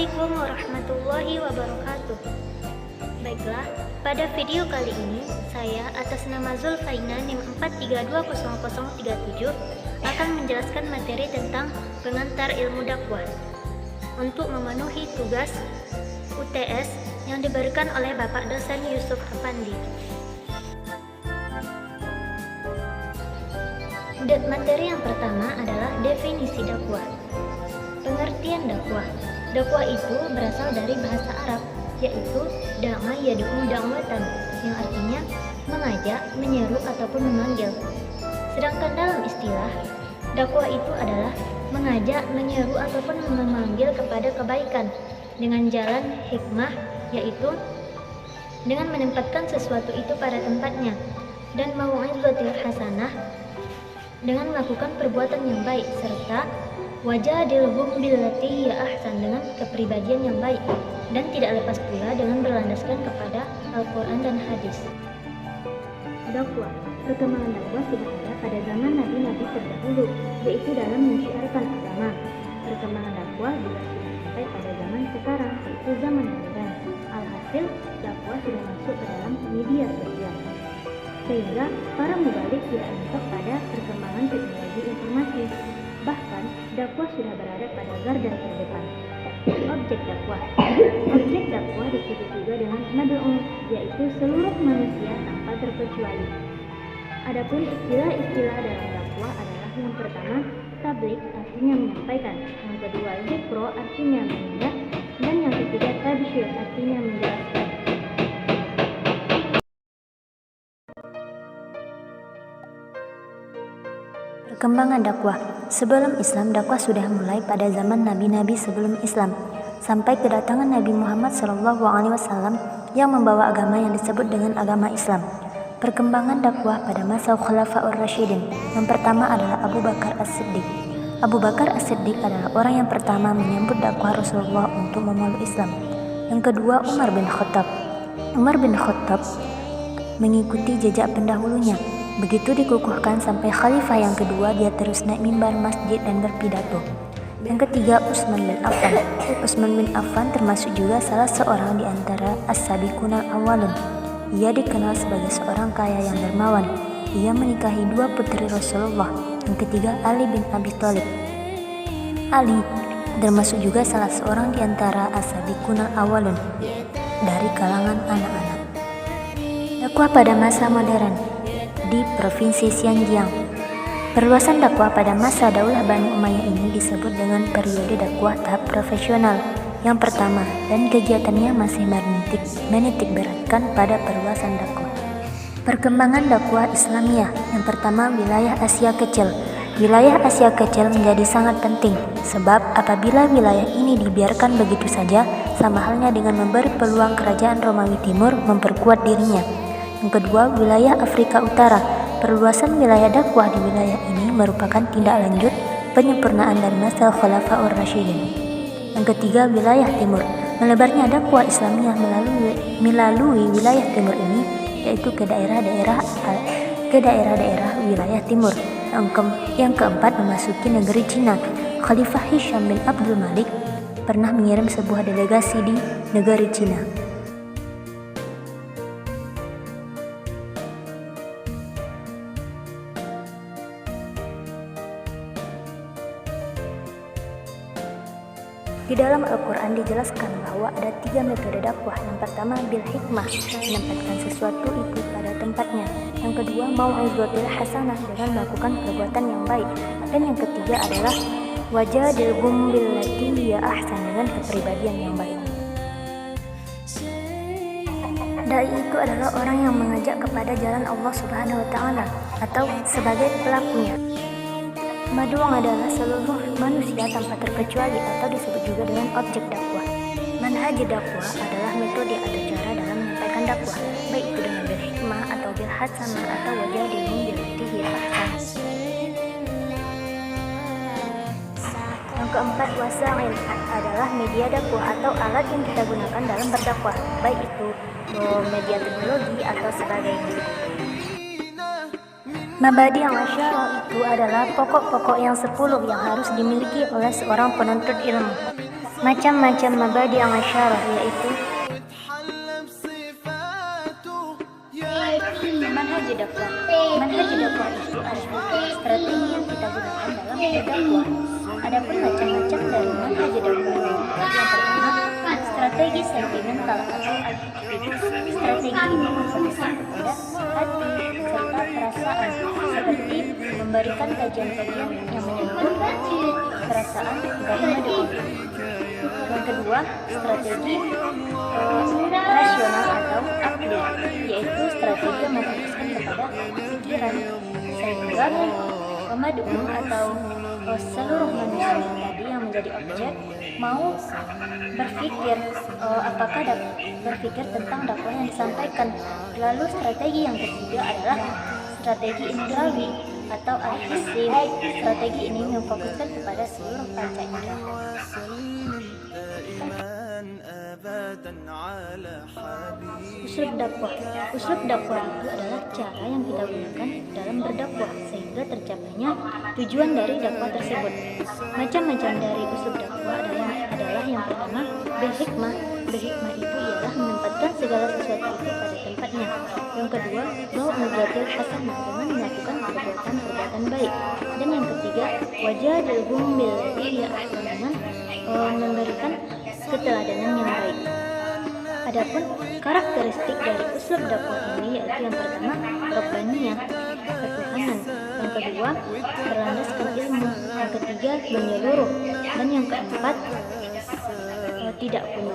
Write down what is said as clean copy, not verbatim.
Assalamualaikum warahmatullahi wabarakatuh. Baiklah, pada video kali ini saya atas nama Zulfaina NIM 43200037 akan menjelaskan materi tentang pengantar ilmu dakwah untuk memenuhi tugas UTS yang diberikan oleh Bapak dosen Yusuf Afandi. Materi yang pertama adalah definisi dakwah. Pengertian dakwah. Dakwah itu berasal dari bahasa Arab, yaitu da'a yad'u da'watan, yang artinya mengajak, menyeru ataupun memanggil. Sedangkan dalam istilah, dakwah itu adalah mengajak, menyeru ataupun memanggil kepada kebaikan dengan jalan hikmah, yaitu dengan menempatkan sesuatu itu pada tempatnya, dan mau'izatul hasanah dengan melakukan perbuatan yang baik, serta wajadilhum billati hiya ahsan dengan kepribadian yang baik, dan tidak lepas pula dengan berlandaskan kepada Al-Quran dan hadis. Dakwah. Perkembangan dakwah sudah ada pada zaman nabi-nabi terdahulu, yaitu dalam menyiarkan agama. Perkembangan dakwah juga sudah sampai pada zaman sekarang, yaitu zaman modern. Alhasil, dakwah sudah masuk ke dalam media sosial, sehingga para mubalik tidak mentok pada perkembangan teknologi informasi. Bahkan, dakwah sudah berada pada garda terdepan. Objek dakwah. Objek dakwah disebut juga dengan mad'u, yaitu seluruh manusia tanpa terkecuali. Adapun istilah-istilah dalam dakwah adalah yang pertama, tabligh artinya menyampaikan, yang kedua, zikro artinya mengingat, dan yang ketiga, tabsyir artinya menjelaskan. Perkembangan dakwah. Sebelum Islam, dakwah sudah mulai pada zaman nabi-nabi sebelum Islam, sampai kedatangan Nabi Muhammad SAW yang membawa agama yang disebut dengan agama Islam. Perkembangan dakwah pada masa Khulafaur Rasyidin. Yang pertama adalah Abu Bakar As-Siddiq. Abu Bakar As-Siddiq adalah orang yang pertama menyambut dakwah Rasulullah untuk memeluk Islam. Yang kedua, Umar bin Khattab. Umar bin Khattab mengikuti jejak pendahulunya. Begitu dikukuhkan sampai khalifah yang kedua, dia terus naik mimbar masjid dan berpidato. Yang ketiga, Utsman bin Affan. Utsman bin Affan termasuk juga salah seorang di antara as-sabiqunal awwalun. Ia dikenal sebagai seorang kaya yang dermawan. Ia menikahi dua putri Rasulullah. Yang ketiga, Ali bin Abi Thalib. Ali termasuk juga salah seorang di antara as-sabiqunal awwalun dari kalangan anak-anak. Dakwah pada masa modern. Di Provinsi Xinjiang. Perluasan dakwah pada masa Daulah Bani Umayyah ini disebut dengan periode dakwah tahap profesional yang pertama, dan kegiatannya masih menitik beratkan pada perluasan dakwah. Perkembangan dakwah Islamiyah. Yang pertama, wilayah Asia Kecil. Wilayah Asia Kecil menjadi sangat penting, sebab apabila wilayah ini dibiarkan begitu saja, sama halnya dengan memberi peluang kerajaan Romawi Timur memperkuat dirinya. Yang kedua, wilayah Afrika Utara. Perluasan wilayah dakwah di wilayah ini merupakan tindak lanjut penyempurnaan dari masa Khulafaur Rasyidin. Yang ketiga, wilayah Timur. Melebarnya dakwah Islamiyah melalui wilayah Timur ini, yaitu ke daerah-daerah wilayah Timur. Yang keempat, memasuki negeri Cina. Khalifah Hisham bin Abdul Malik pernah mengirim sebuah delegasi di negeri Cina. Di dalam Al-Quran dijelaskan bahwa ada 3 metode dakwah. Yang pertama, bil hikmah, menempatkan sesuatu itu pada tempatnya. Yang kedua, mau'izatul hasanah, dengan melakukan perbuatan yang baik. Dan yang ketiga adalah wajadilhum billati hiya ahsan, dengan kepribadian yang baik. Dai itu adalah orang yang mengajak kepada jalan Allah Subhanahu wa Ta'ala, atau sebagai pelakunya. Madu'ang adalah seluruh manusia tanpa terkecuali, atau disebut juga dengan objek dakwah. Manhaj dakwah adalah metode atau cara dalam menyampaikan dakwah, baik itu dengan bil hikmah atau bil hasanah atau wajadilhum billati hiya ahsan. Yang keempat, wasail adalah media dakwah atau alat yang kita gunakan dalam berdakwah, baik itu media teknologi atau sebagainya. Mabadi yang itu adalah pokok-pokok yang 10 yang harus dimiliki oleh seorang penuntut ilmu. Macam-macam mabadi asyarah yaitu manhaj dakwah. Manhaj dakwah itu adalah strategi yang kita gunakan dalam berdakwah. Adapun macam-macam dari manhaj dakwah yang pertama, strategi sentimental atau aktivitas. Strategi ini memfokuskan kepada hati serta perasaan, seperti memberikan kajian-kajian yang menyentuh perasaan dari mad'u. Yang kedua, strategi rasional atau akli, yaitu strategi yang memfokuskan kepada pikiran, sehingga pemad'u atau seluruh manusia tadi yang menjadi objek mau berpikir apakah berpikir tentang dakwah yang disampaikan. Lalu strategi yang ketiga adalah strategi indrawi atau al-hissi. Strategi ini memfokuskan kepada seluruh panca indera. Uslub dakwah. Uslub dakwah itu adalah cara yang kita gunakan dalam berdakwah sehingga tercapainya tujuan dari dakwah tersebut. Macam-macam dari uslub dakwah adalah yang pertama, berhikmah. Berhikmah itu ialah menempatkan segala sesuatu itu pada tempatnya. Yang kedua, mau'izatul hasanah, dengan melakukan perbuatan baik. Dan yang ketiga, wajadilhum billati hiya ahsan, dengan memberikan keteladanan yang baik. Adapun karakteristik dari uslub dakwah ini yaitu yang pertama, rabbaniyah, ketuhanan. Yang kedua, berlandaskan ilmu. Yang ketiga, menyeluruh. Dan yang keempat, tidak kuno.